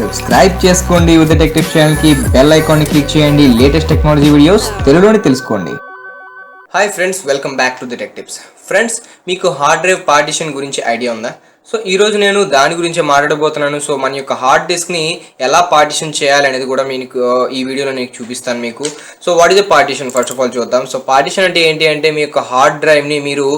Subscribe చేసుకోండి with tech tips channel కి bell icon ని క్లిక్ చేయండి లేటెస్ట్ టెక్నాలజీ వీడియోస్ తెలుగులోనే తెలుసుకోండి. Hi friends, welcome back to the tech tips. Friends, మీకు హార్డ్ డ్రైవ్ పార్టిషన్ గురించి ఐడియా ఉందా? సో ఈరోజు నేను దాని గురించి మాట్లాడబోతున్నాను. సో మన యొక్క హార్డ్ డిస్క్ని ఎలా పార్టిషన్ చేయాలి అనేది కూడా మీకు ఈ వీడియోలో నేను చూపిస్తాను మీకు. So what is the partition? First of all చూద్దాం. సో పార్టిషన్ అంటే ఏంటి అంటే మీ యొక్క హార్డ్ డ్రైవ్ని మీరు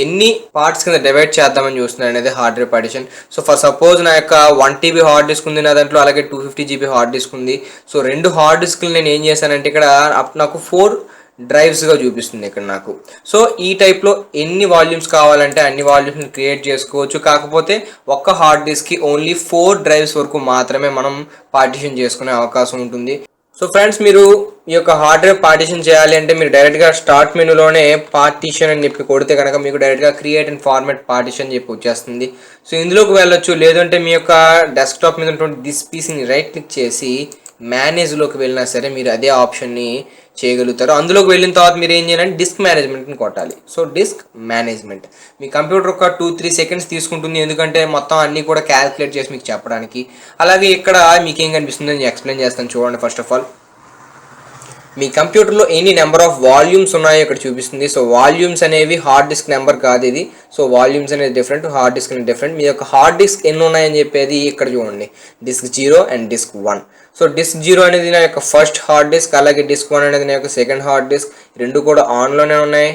ఎన్ని పార్ట్స్ కింద డివైడ్ చేద్దామని చూస్తున్నారు అనేది hard drive partition. So for suppose నా యొక్క 1 TB హార్డ్ డిస్క్ ఉంది, నా దాంట్లో అలాగే 250 GB హార్డ్ డిస్క్ ఉంది. సో రెండు హార్డ్ డిస్క్లు నేను ఏం చేశానంటే ఇక్కడ నాకు 4 డ్రైవ్స్గా చూపిస్తుంది ఇక్కడ నాకు. సో ఈ టైప్లో ఎన్ని వాల్యూమ్స్ కావాలంటే అన్ని వాల్యూమ్స్ని క్రియేట్ చేసుకోవచ్చు. కాకపోతే ఒక్క హార్డ్ డిస్క్కి ఓన్లీ 4 డ్రైవ్స్ వరకు మాత్రమే మనం పార్టిషన్ చేసుకునే అవకాశం ఉంటుంది. సో ఫ్రెండ్స్, మీరు ఈ యొక్క హార్డ్ డ్రైవ్ పార్టిషన్ చేయాలి అంటే మీరు డైరెక్ట్గా స్టార్ట్ మెనూలోనే పార్టిషన్ అని చెప్పి కొడితే కనుక మీకు డైరెక్ట్గా క్రియేట్ అండ్ ఫార్మాట్ పార్టిషన్ చెప్పి వచ్చేస్తుంది. సో ఇందులోకి వెళ్ళొచ్చు. లేదంటే మీ యొక్క డెస్క్టాప్ మీద ఉన్నటువంటి దిస్ పీసీని రైట్ క్లిక్ చేసి మేనేజ్లోకి వెళ్ళినా సరే మీరు అదే ఆప్షన్ని చేయగలుగుతారు. అందులోకి వెళ్ళిన తర్వాత మీరు ఏం చేయాలంటే డిస్క్ మేనేజ్మెంట్ని కొట్టాలి. సో డిస్క్ మేనేజ్మెంట్ మీ కంప్యూటర్ ఒక 2-3 సెకండ్స్ తీసుకుంటుంది, ఎందుకంటే మొత్తం అన్నీ కూడా క్యాలిక్యులేట్ చేసి మీకు చెప్పడానికి. అలాగే ఇక్కడ మీకు ఏం కనిపిస్తుందో నేను ఎక్స్ప్లెయిన్ చేస్తాను చూడండి. ఫస్ట్ ఆఫ్ ఆల్ మీ కంప్యూటర్లో ఎన్ని నెంబర్ ఆఫ్ వాల్యూమ్స్ ఉన్నాయో ఇక్కడ చూపిస్తుంది. సో వాల్యూమ్స్ అనేవి హార్డ్ డిస్క్ నెంబర్ కాదు ఇది. సో వాల్యూమ్స్ అనేది డిఫరెంట్, హార్డ్ డిస్క్ అనేది డిఫరెంట్. మీ యొక్క హార్డ్ డిస్క్ ఎన్ని ఉన్నాయని చెప్పేది ఇక్కడ చూడండి, disk 0 and disk 1. So disk 0 అనేది నా యొక్క ఫస్ట్ హార్డ్ డిస్క్, అలాగే డిస్క్ 1 అనేది నా యొక్క సెకండ్ హార్డ్ డిస్క్. రెండు కూడా ఆన్లోనే ఉన్నాయి,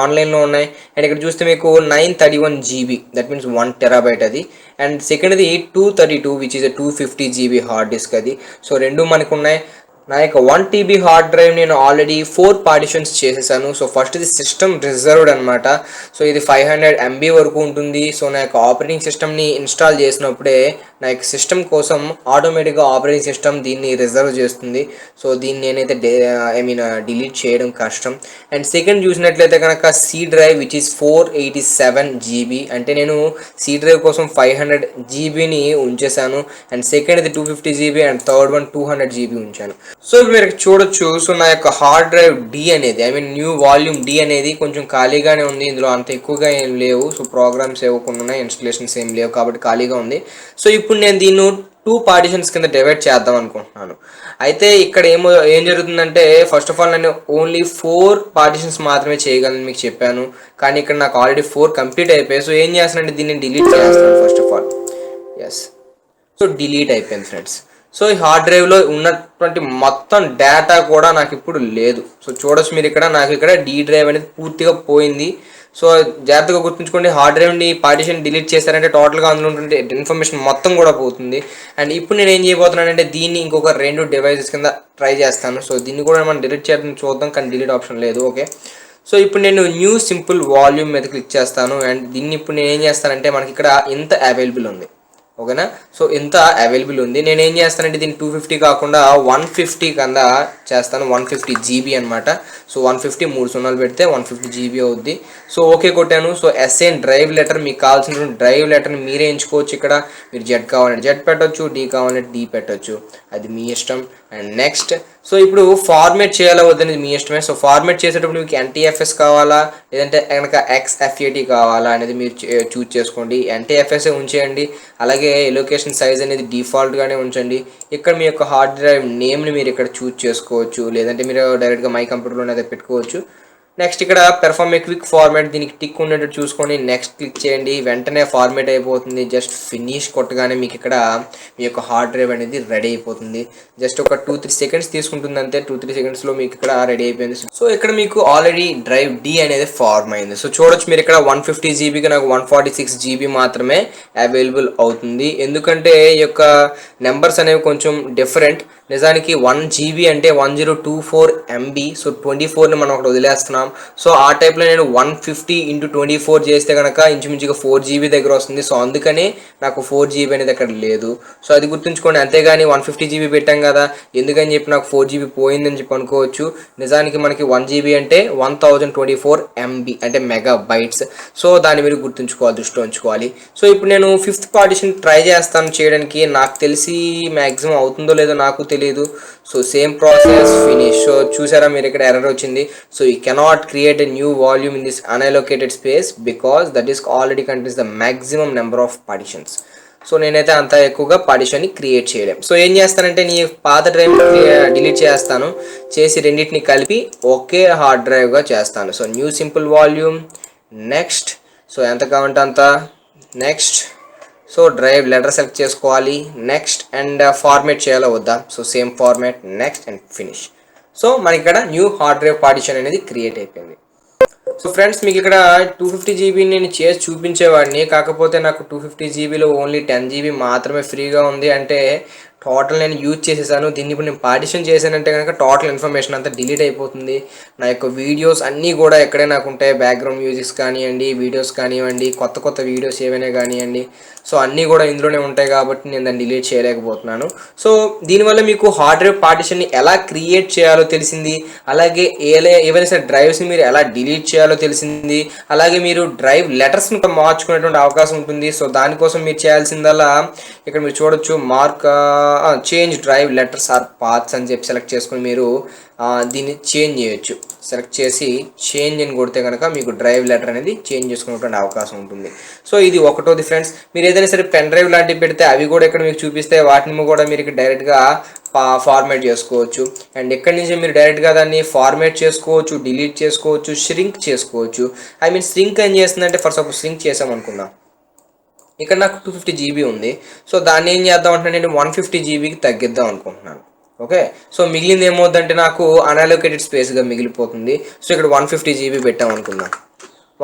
ఆన్లైన్లో ఉన్నాయి. అండ్ ఇక్కడ చూస్తే మీకు 931 GB, దట్ మీన్స్ 1 TB అది. అండ్ సెకండ్ది 232 which is 250 GB hard disk అది. సో రెండు మనకు ఉన్నాయి. నా యొక్క 1 TB హార్డ్ డ్రైవ్ నేను ఆల్రెడీ 4 పార్టిషన్స్ చేసేసాను. సో ఫస్ట్ ఇది సిస్టమ్ రిజర్వ్డ్ అనమాట. సో ఇది 500 MB వరకు ఉంటుంది. సో నా యొక్క ఆపరేటింగ్ సిస్టమ్ని ఇన్స్టాల్ చేసినప్పుడే నా యొక్క సిస్టమ్ కోసం ఆటోమేటిక్గా ఆపరేటింగ్ సిస్టమ్ దీన్ని రిజర్వ్ చేస్తుంది. సో దీన్ని నేనైతే డిలీట్ చేయడం కష్టం. అండ్ సెకండ్ చూసినట్లయితే కనుక C drive which is 487 GB, అంటే నేను సి డ్రైవ్ కోసం 500 GBని ఉంచేసాను. అండ్ సెకండ్ ఇది 250 GB and third one 200 GB ఉంచాను. సో ఇప్పుడు మీరు చూడొచ్చు. సో నా యొక్క హార్డ్ డ్రైవ్ డి అనేది న్యూ వాల్యూమ్ డి అనేది కొంచెం ఖాళీగానే ఉంది. ఇందులో అంత ఎక్కువగా ఏం లేవు. సో ప్రోగ్రామ్స్ ఏవో కొన్ని ఉన్నాయి, ఇన్స్టలేషన్స్ ఏం లేవు, కాబట్టి ఖాళీగా ఉంది. సో ఇప్పుడు నేను దీన్ని 2 పార్టిషన్స్ కింద డివైడ్ చేద్దాం అనుకుంటున్నాను. అయితే ఇక్కడ ఏం జరుగుతుందంటే ఫస్ట్ ఆఫ్ ఆల్ నేను ఓన్లీ 4 పార్టిషన్స్ మాత్రమే చేయగలను మీకు చెప్పాను, కానీ ఇక్కడ నాకు ఆల్రెడీ 4 కంప్లీట్ అయిపోయాయి. సో ఏం చేస్తానంటే దీన్ని డిలీట్ చేస్తాను first of all. Yes, so delete అయిపోయింది ఫ్రెండ్స్. సో ఈ హార్డ్ డ్రైవ్లో ఉన్నటువంటి మొత్తం డేటా కూడా నాకు ఇప్పుడు లేదు. సో చూడొచ్చు మీరు ఇక్కడ, నాకు ఇక్కడ డి డ్రైవ్ అనేది పూర్తిగా పోయింది. సో జాగ్రత్తగా గుర్తుంచుకోండి, హార్డ్ డ్రైవ్ని పార్టిషన్ డిలీట్ చేశారంటే టోటల్గా అందులో ఉంటుంటే ఇన్ఫర్మేషన్ మొత్తం కూడా పోతుంది. అండ్ ఇప్పుడు నేను ఏం చేయబోతున్నానంటే దీన్ని ఇంకొక 2 డివైసెస్ కింద ట్రై చేస్తాను. సో దీన్ని కూడా మనం డిలీట్ చేయడం చూద్దాం, కానీ డిలీట్ ఆప్షన్ లేదు. ఓకే, సో ఇప్పుడు నేను న్యూ సింపుల్ వాల్యూమ్ మీద క్లిక్ చేస్తాను. అండ్ దీన్ని ఇప్పుడు నేను ఏం చేస్తానంటే మనకి ఇక్కడ ఇంత అవైలబుల్ ఉంది, ఓకేనా. సో ఇంత అవైలబుల్ ఉంది. నేను ఏం చేస్తానంటే దీన్ని 250 కాకుండా 150 కింద చేస్తాను. 150 GB అనమాట. సో 150 3 సున్నాలు పెడితే 150 GB అవుద్ది. సో ఓకే కొట్టాను. సో ఎస్ఎన్ డ్రైవ్ లెటర్, మీకు కావాల్సిన డ్రైవ్ లెటర్ని మీరే ఎంచుకోవచ్చు. ఇక్కడ మీరు జెడ్ కావాలంటే జెడ్ పెట్టవచ్చు, డి కావాలంటే డి పెట్టవచ్చు, అది మీ ఇష్టం. అండ్ నెక్స్ట్, సో ఇప్పుడు ఫార్మేట్ చేయాలా వద్దనేది మీ ఇష్టమే. సో ఫార్మేట్ చేసేటప్పుడు మీకు NTFS కావాలా లేదంటే కనుక XFAT కావాలా అనేది మీరు చూజ్ చేసుకోండి. NTFS ఉంచేయండి. అలాగే లొకేషన్ సైజ్ అనేది డిఫాల్ట్గానే ఉంచండి. ఇక్కడ మీ యొక్క హార్డ్ డ్రైవ్ నేమ్ని మీరు ఇక్కడ చూజ్ చేసుకోవచ్చు, లేదంటే మీరు డైరెక్ట్గా మై కంప్యూటర్లోనే అయితే పెట్టుకోవచ్చు. నెక్స్ట్ ఇక్కడ పెర్ఫార్మ్ ఏ క్విక్ ఫార్మాట్, దీనికి టిక్ ఉండేటట్టు చూసుకొని నెక్స్ట్ క్లిక్ చేయండి. వెంటనే ఫార్మేట్ అయిపోతుంది. జస్ట్ ఫినిష్ కొట్టగానే మీకు ఇక్కడ మీ యొక్క హార్డ్ డ్రైవ్ అనేది రెడీ అయిపోతుంది. జస్ట్ ఒక 2-3 సెకండ్స్ తీసుకుంటుంది అంతే. 2-3 సెకండ్స్లో మీకు ఇక్కడ రెడీ అయిపోయింది. సో ఇక్కడ మీకు ఆల్రెడీ డ్రైవ్ డి అనేది ఫార్మ్ అయింది. సో చూడొచ్చు మీరు ఇక్కడ 150 GBకి నాకు 146 GB మాత్రమే అవైలబుల్ అవుతుంది. ఎందుకంటే ఈ యొక్క నెంబర్స్ అనేవి కొంచెం డిఫరెంట్. నిజానికి 1 GB అంటే 1024 MB. సో 24ని మనం ఒకటి వదిలేస్తున్నాం. సో ఆ టైప్లో నేను 150 × 24 చేస్తే కనుక ఇంచుమించుగా 4 GB దగ్గర వస్తుంది. సో అందుకని నాకు 4 GB అనేది అక్కడ లేదు. సో అది గుర్తుంచుకోండి. అంతేగాని 150 GB పెట్టాం కదా ఎందుకని చెప్పి నాకు 4 GB పోయిందని చెప్పి అనుకోవచ్చు. నిజానికి మనకి 1 GB అంటే 1024 MB అంటే మెగాబైట్స్. సో దాన్ని మీరు గుర్తుంచుకోవాలి, దృష్టిలో ఉంచుకోవాలి. సో ఇప్పుడు నేను 5th పార్టిషన్ ట్రై చేస్తాను చేయడానికి. నాకు తెలిసి మ్యాక్సిమం అవుతుందో లేదో నాకు తెలియదు. So same process, finish. So చూసారా మీరు ఇక్కడ ఎర్రర్ వచ్చింది. So you cannot create a new volume in this unallocated space because that is already contains the maximum number of partitions. So నేనైతే అంత ఎక్కువగా పార్టిషన్ని క్రియేట్ చేయలేం. సో ఏం చేస్తానంటే నీ పాత డ్రైవ్ డిలీట్ చేస్తాను, చేసి రెండింటిని కలిపి ఒకే హార్డ్ డ్రైవ్గా చేస్తాను. So new simple volume, next, so ఎంత కావాలంటే అంత, next. So drive letter select చేసుకోవాలి, నెక్స్ట్, అండ్ ఫార్మేట్ చేయాలో వద్దా, so same format, next and finish. So మనకి ఇక్కడ న్యూ హార్డ్ డ్రైవ్ పార్టిషన్ అనేది క్రియేట్ అయిపోయింది. సో ఫ్రెండ్స్ మీకు ఇక్కడ 250 GB నేను చేసి చూపించేవాడిని, కాకపోతే నాకు 250 GBలో ఓన్లీ 10 GB మాత్రమే ఫ్రీగా ఉంది. అంటే టోటల్ నేను యూజ్ చేసేసాను. దీన్ని ఇప్పుడు నేను పార్టిషన్ చేశానంటే కనుక టోటల్ ఇన్ఫర్మేషన్ అంతా డిలీట్ అయిపోతుంది. నా యొక్క వీడియోస్ అన్నీ కూడా ఎక్కడే నాకు ఉంటాయి, బ్యాక్గ్రౌండ్ మ్యూజిక్స్ కానివ్వండి, వీడియోస్ కానివ్వండి, కొత్త వీడియోస్ ఏవైనా కానివ్వండి, సో అన్నీ కూడా ఇందులోనే ఉంటాయి కాబట్టి నేను దాన్ని డిలీట్ చేయలేకపోతున్నాను. సో దీనివల్ల మీకు హార్డ్ డ్రైవ్ పార్టిషన్ని ఎలా క్రియేట్ చేయాలో తెలిసింది, అలాగే ఏవైనా సరే డ్రైవ్స్ని మీరు ఎలా డిలీట్ చేయాలో తెలిసింది, అలాగే మీరు డ్రైవ్ లెటర్స్ని మార్చుకునేటువంటి అవకాశం ఉంటుంది. సో దానికోసం మీరు చేయాల్సిందల్లా ఇక్కడ మీరు చూడొచ్చు, mark change drive letters or paths అని చెప్పి సెలెక్ట్ చేసుకుని మీరు దీన్ని చేంజ్ చేయొచ్చు. సెలెక్ట్ చేసి చేంజ్ అని కొడితే కనుక మీకు డ్రైవ్ లెటర్ అనేది చేంజ్ చేసుకునేటువంటి అవకాశం ఉంటుంది. సో ఇది ఒకటోది ఫ్రెండ్స్. మీరు ఏదైనా సరే పెన్ డ్రైవ్ లాంటివి పెడితే అవి కూడా ఇక్కడ మీకు చూపిస్తే వాటిని కూడా మీరు డైరెక్ట్గా ఫార్మేట్ చేసుకోవచ్చు. అండ్ ఎక్కడి నుంచి మీరు డైరెక్ట్గా దాన్ని ఫార్మేట్ చేసుకోవచ్చు, డిలీట్ చేసుకోవచ్చు, ష్రింక్ చేసుకోవచ్చు. ఐ మీన్ ష్రింక్ ఏం చేస్తుందంటే, ఫర్ సపోజ్ ష్రింక్ చేసాం అనుకుందాం, ఇక్కడ నాకు 250 GB ఉంది. సో దాన్ని ఏం చేద్దాం అంటే నేను 150 GBకి తగ్గిద్దాం అనుకుంటున్నాను. ఓకే, సో మిగిలింది ఏమవుతుందంటే నాకు అన్అలోకేటెడ్ స్పేస్గా మిగిలిపోతుంది. సో ఇక్కడ 150 GB పెట్టాం అనుకుందాం.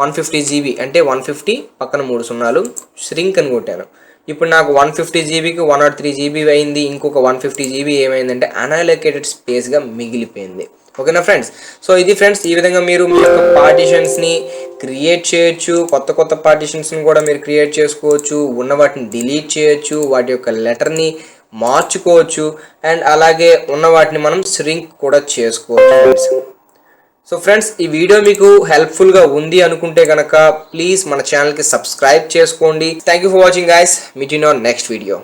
150 GB అంటే 150 పక్కన 3 సున్నాలు, ష్రింక్ అని కొట్టాను. ఇప్పుడు నాకు 150 GBకి 103 GB అయింది. ఇంకొక 150 GB ఏమైందంటే అన్అలోకేటెడ్ స్పేస్గా మిగిలిపోయింది. ఓకేనా ఫ్రెండ్స్? సో ఇది ఫ్రెండ్స్, ఈ విధంగా మీరు మీ యొక్క పార్టిషన్స్ని క్రియేట్ చేయొచ్చు. కొత్త పార్టిషన్స్ని కూడా మీరు క్రియేట్ చేసుకోవచ్చు, ఉన్న వాటిని డిలీట్ చేయొచ్చు, వాటి యొక్క లెటర్ని మార్చుకోవచ్చు, అండ్ అలాగే ఉన్న వాటిని మనం ష్రింక్ కూడా చేసుకోవచ్చు. సో ఫ్రెండ్స్, ఈ వీడియో మీకు హెల్ప్ఫుల్గా ఉంది అనుకుంటే కనుక ప్లీజ్ మన ఛానల్కి సబ్స్క్రైబ్ చేసుకోండి. Thank you for watching guys. Meet in our next video.